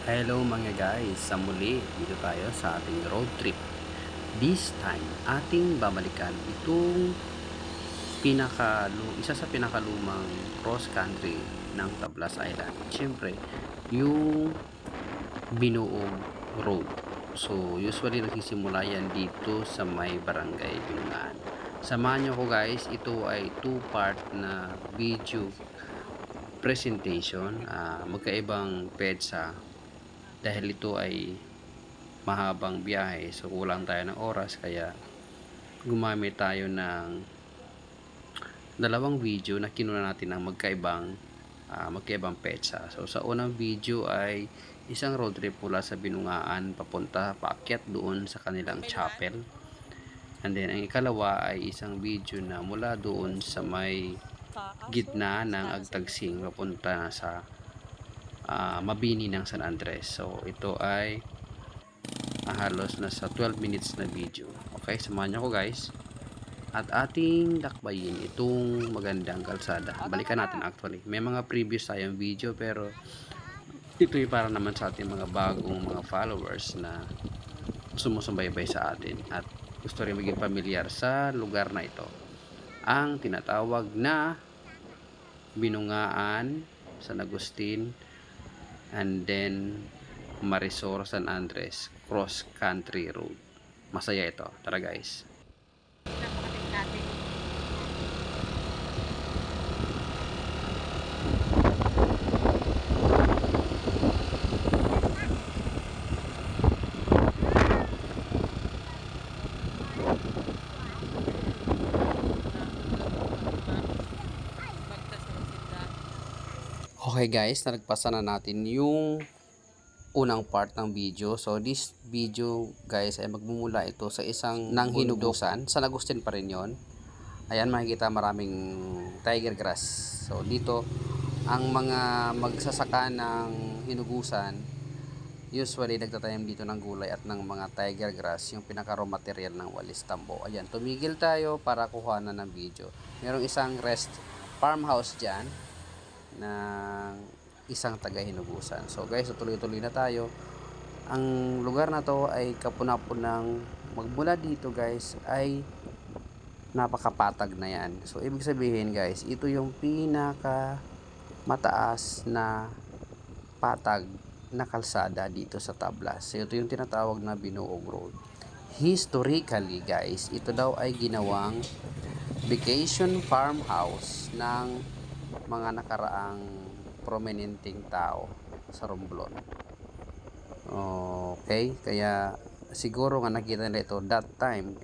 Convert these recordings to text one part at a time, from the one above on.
Hello mga guys, sa muli dito tayo sa ating road trip. This time, ating babalikan itong isa sa pinakalumang cross country ng Tablas Island. Siyempre, yung Binuong Road. So, usually nagsisimula yan dito sa may barangay Binungaan. Samahan nyo ko guys, ito ay two-part na video presentation. Magkaibang petsa dahil ito ay mahabang biyahe, so kulang tayo ng oras, kaya gumamit tayo ng dalawang video na kinuna natin ng magkaibang petsa. So sa unang video ay isang road trip mula sa Binungaan papunta paakyat doon sa kanilang chapel, and then ang ikalawa ay isang video na mula doon sa may gitna ng Agtagsing papunta sa Mabini ng San Andres. So ito ay halos nasa 12 minutes na video. Okay, samahan niyo ko guys at ating lakbayin itong magandang kalsada. Balikan natin actually. May mga previous tayong video pero ito ay para naman sa ating mga bagong mga followers na sumusubaybay sa atin at gusto rin maging pamilyar sa lugar na ito. Ang tinatawag na Binungaan, San Agustin, and then Marisor, San Andres cross country road. Masaya ito. Tara guys. Napakatid natin. Okay guys, nalagpasan na natin yung unang part ng video. So this video guys ay magmumula ito sa isang nang hinugusan. San Agustin pa rin yon. Ayan, makikita maraming tiger grass. So dito ang mga magsasaka ng hinugusan usually nagtatanim dito ng gulay at ng mga tiger grass, yung pinaka raw material ng walis tambo. Ayan, tumigil tayo para kuhanan ng video. Merong isang rest farmhouse dyan ng isang taga-hinugusan. So guys, tuloy-tuloy na tayo. Ang lugar na to ay kapuna-punang, magmula dito guys ay napakapatag na yan. So ibig sabihin guys, ito yung pinaka mataas na patag na kalsada dito sa Tablas. So ito yung tinatawag na Binuog Road. Historically guys, ito daw ay ginawang vacation farmhouse ng mga nakaraang prominenteng tao sa Romblon. Okay, kaya siguro nga nakita nila ito that time.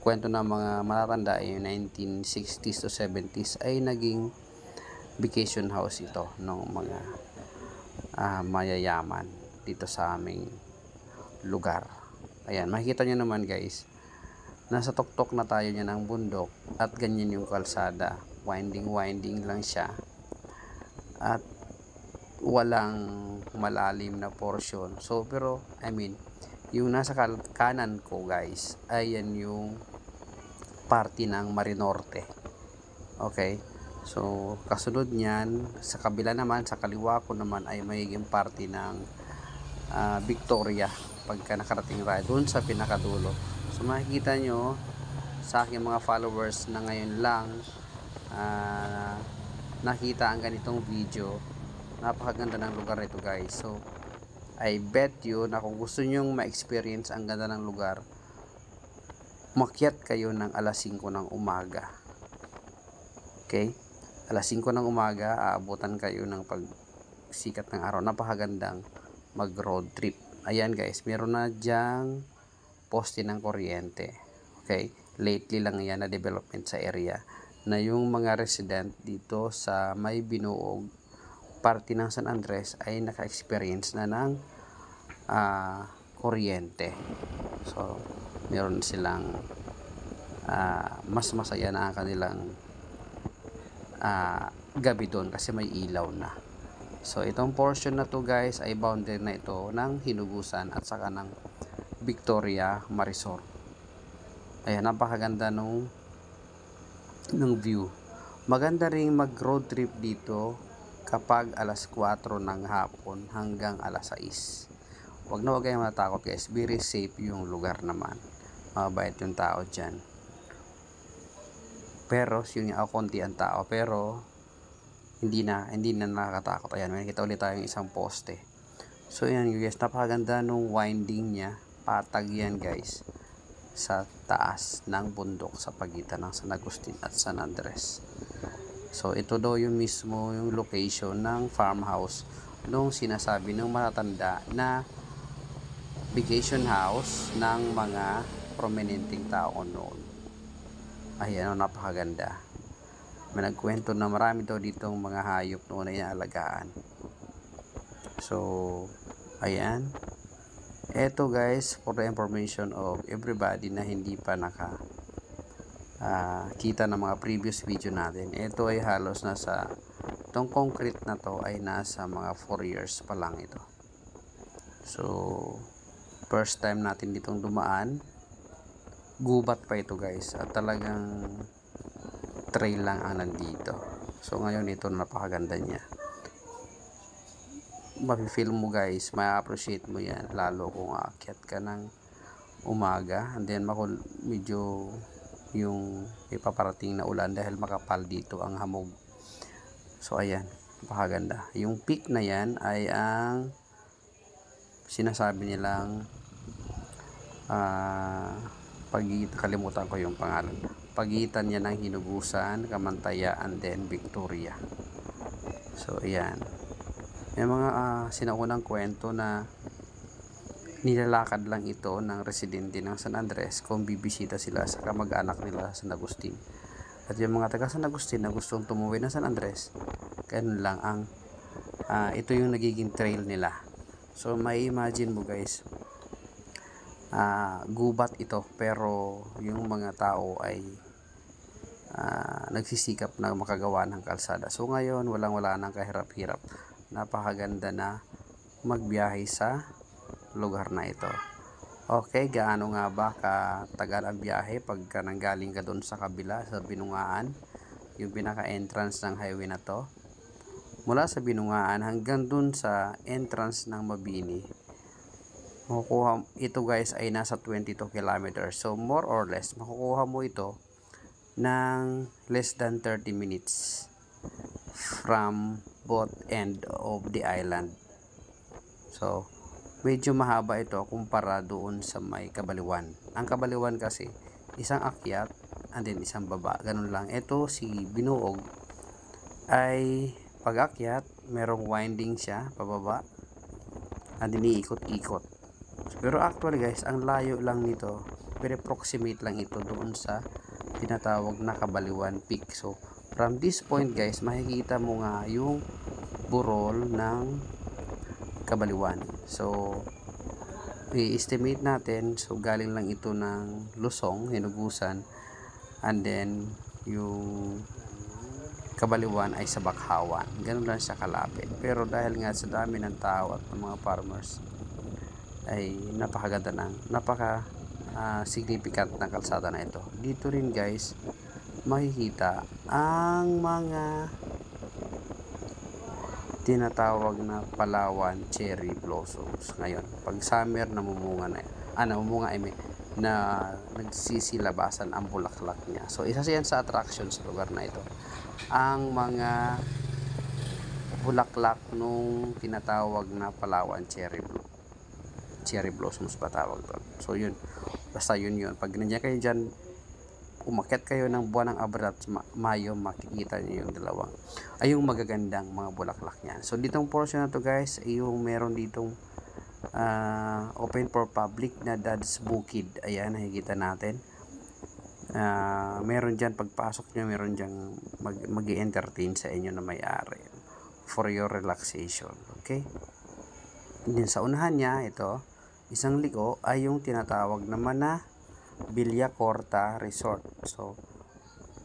Kwento ng mga matatanda ay 1960s to 70s ay naging vacation house ito ng mga mayayaman dito sa aming lugar. Ayan, makikita nyo naman guys, nasa tuktok na tayo niya ng bundok at ganyan yung kalsada, winding lang siya at walang malalim na portion. So pero yung nasa kanan ko guys, ayan yung parte ng Marinorte. Okay, so kasunod niyan sa kabila naman, sa kaliwa ko naman ay magiging parte ng Victoria pagka nakarating tayo dun sa pinakadulo. So makikita nyo sa aking mga followers na ngayon lang nakita ang ganitong video, napakaganda ng lugar nito guys. So I bet you na kung gusto nyong ma-experience ang ganda ng lugar, makyat kayo ng alas 5 ng umaga. Okay, alas 5 ng umaga aabutan kayo ng pagsikat ng araw. Napakagandang mag road trip. Ayan guys, meron na dyang poste ng kuryente. Okay, lately lang yan na development sa area na yung mga resident dito sa may Binuog parte ng San Andres ay naka-experience na ng kuryente. So meron silang mas masaya na ang kanilang gabi doon kasi may ilaw na. So itong portion na to guys ay boundary na ito ng Hinugusan at saka ng Victoria, Marisol. Ayan, napakaganda ng view. Maganda ring mag road trip dito kapag alas 4 ng hapon hanggang alas 6. Huwag kayong matakot guys, very safe yung lugar naman, mabait yung tao dyan. Pero yun nga, konti ang tao, pero hindi na nakakatakot. Ayan, may nakita ulit tayong isang poste. So yan guys, napakaganda nung winding niya, patag yan guys, sa taas ng bundok sa pagitan ng San Agustin at San Andres. So ito daw yung mismo yung location ng farmhouse nung sinasabi ng matatanda na vacation house ng mga prominenteng tao noon. Ayan, napakaganda. May nagkwento na marami daw ditong mga hayop noon na inaalagaan. So ayan, eto guys, for the information of everybody na hindi pa kita ng mga previous video natin, ito ay halos nasa, itong concrete na to ay nasa mga 4 years pa lang ito. So first time natin ditong dumaan, gubat pa ito guys, at talagang trail lang ang nandito. So ngayon ito, napakaganda niya, mafe-feel mo guys, ma-appreciate mo yan lalo kung aakyat ka ng umaga, and then medyo yung ipaparating na ulan dahil makapal dito ang hamog. So ayan, napakaganda. Yung peak na yan ay ang sinasabi nilang kalimutan ko yung pangalan, pagitan niya ng Hinugusan, Kamantaya, and then Victoria. So ayan, may mga sinaunang kwento na nilalakad lang ito ng residente ng San Andres kung bibisita sila sa kamag-anak nila sa San Agustin. At yung mga taga San Agustin na gustong tumuwi ng San Andres, ganun lang ang ito yung nagiging trail nila. So may imagine mo guys, gubat ito, pero yung mga tao ay nagsisikap na makagawa ng kalsada. So ngayon wala nang kahirap-hirap, napakaganda na magbiyahe sa lugar na ito. Okay, gaano nga ba katagal ang biyahe pagka nanggaling ka doon sa kabila, sa Binungaan, yung pinaka-entrance ng highway na to? Mula sa Binungaan hanggang doon sa entrance ng Mabini, makukuha ito guys ay nasa 22 kilometers. So more or less, makukuha mo ito ng less than 30 minutes from both end of the island. So medyo mahaba ito kumpara doon sa may Kabaliwan. Ang Kabaliwan kasi isang akyat and then isang baba, ganun lang. Ito si Binuog ay pag-akyat, merong winding siya pababa and then iikot-ikot. Pero actually guys, ang layo lang nito, very proximate lang ito doon sa tinatawag na Kabaliwan Peak. So from this point guys, makikita mo nga yung burol ng Kabaliwan. So i-estimate natin, so galing lang ito ng Lusong, Hinugusan, and then yung Kabaliwan ay sa Bakhawan. Ganun lang siya kalapit. Pero dahil nga sa dami ng tao at ng mga farmers, ay napakaganda significant na kalsada na ito. Dito rin guys, makikita ang mga tinatawag na Palawan cherry blossoms. Ngayon pag summer, namumunga na nagsisilabasan ang bulaklak niya. So isa yan sa attraction sa lugar na ito, ang mga bulaklak nung tinatawag na Palawan cherry blossoms pa tawag doon. So yun, basta yun pag nandiyan kayo dyan, umakyat kayo ng buwan ng Abril at Mayo, makikita niyo yung yung magagandang mga bulaklak niyan. So ditong portion na to guys, yung meron ditong open for public na Dad's Bukid. Ayan, nakikita natin. Meron dyan, pagpasok nyo, meron dyan mag-i-entertain sa inyo na may-ari for your relaxation. Okay, din sa unahan niya, ito isang liko ay yung tinatawag naman na Villacorta Resort. So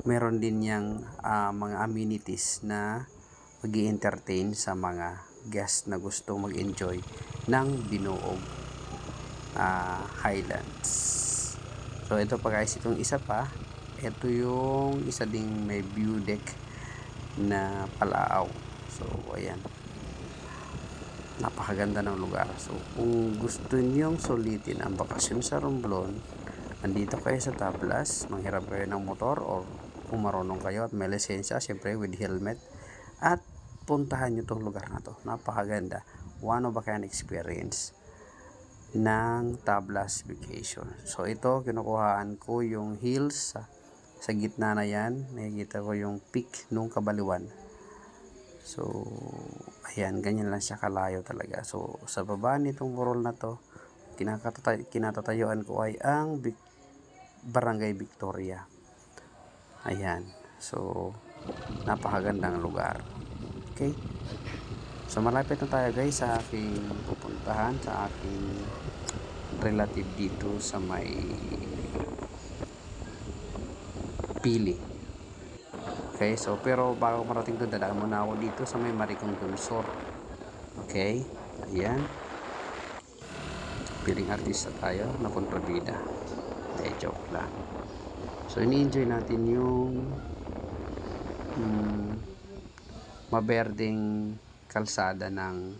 meron din yang mga amenities na mag-i-entertain sa mga guests na gusto mag-enjoy ng Binuog Highlands. So ito pa guys, itong isa pa, ito yung isa ding may view deck na Palaaw. So ayan, napakaganda ng lugar. So kung gusto niyong sulitin ang bakasyon sa Romblon, andito kayo sa Tablas, manghiram kayo ng motor or kung marunong kayo at may lisensya, syempre with helmet, at puntahan nyo tong lugar na to. Napakaganda, one of a kind experience ng Tablas Vacation. So ito, kinukuhaan ko yung hills sa gitna na yan, nakikita ko yung peak nung Kabaliwan. So ayan, ganyan lang siya kalayo talaga. So sa baba nitong burol na to, kinatatayuan ko ay ang Barangay Victoria. Ayan, so napakagandang lugar. Okay, so malapit na tayo guys sa aking pupuntahan, sa aking relative dito sa may Pili. Okay, so pero bago marating doon, dadaan muna ako dito sa may Maricong Dunsor. Okay, ayan, piling artista tayo na kontrabida. Joke lang. So ini-enjoy natin yung maberdeng kalsada ng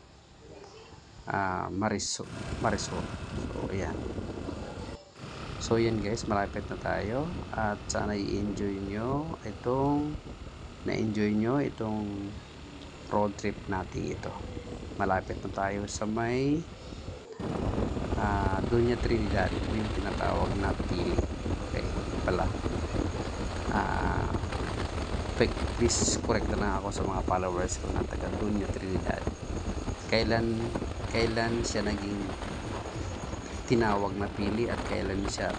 Marisol. So ayan. So yan guys, malapit na tayo at sana i-enjoy nyo itong road trip natin ito. Malapit na tayo sa may Doña Trinidad, yung tinatawag na Pili. Okay, pala. Please correct na lang ako sa mga followers ko na taga Doña Trinidad. Kailan siya naging tinawag na Pili at kailan siya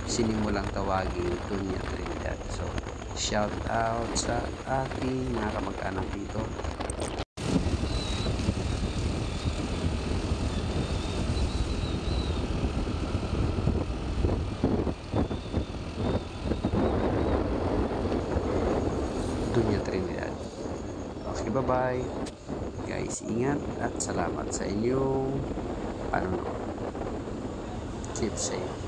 sinimulang tawagin Doña Trinidad. So shout out sa aking mga kamag-anak dito. Doña Trinidad. Okay, bye-bye. Guys, ingat at salamat sa inyong panonood. Keep safe.